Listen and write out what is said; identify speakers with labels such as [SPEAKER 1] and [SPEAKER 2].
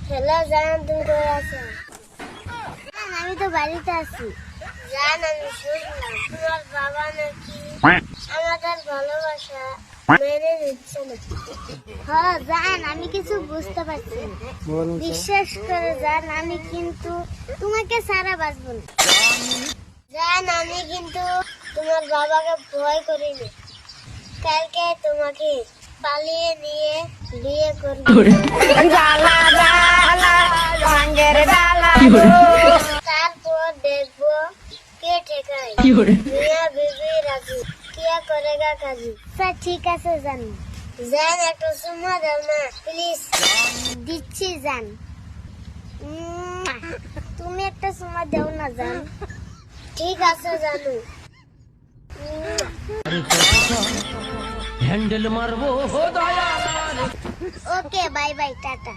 [SPEAKER 1] Hello জান, তুমি কই আছো? আমি তো বাড়িতে আছি। জান, আমি শুনলাম তোমার বাবা নাকি আমাদের ভালোবাসা মেনে নিচ্ছে না। হ্যাঁ জান, আমি কিছু বুঝতে পারছি না। বিশ্বাস করে জান, আমি কিন্তু তোমাকে ছাড়া বাঁচব না। জান, আমি কিন্তু তোমার বাবাকে ভয় করিনি। কালকে তোমাকে পালিয়ে নিয়ে বিয়ে করব। তারপর দেখবো কে ঠেকায়। মিয়া বিবি রাজি, কে করেগা কাজী। স্যার ঠিক আছে জান। জান, একটা চুমা দাও না প্লিজ। দিচ্ছি জান। তুমি একটা চুমা দাও না জান। ঠিক আছে জানু।
[SPEAKER 2] হ্যান্ডেল মারবো।
[SPEAKER 1] ওকে, বাই বাই, টাটা।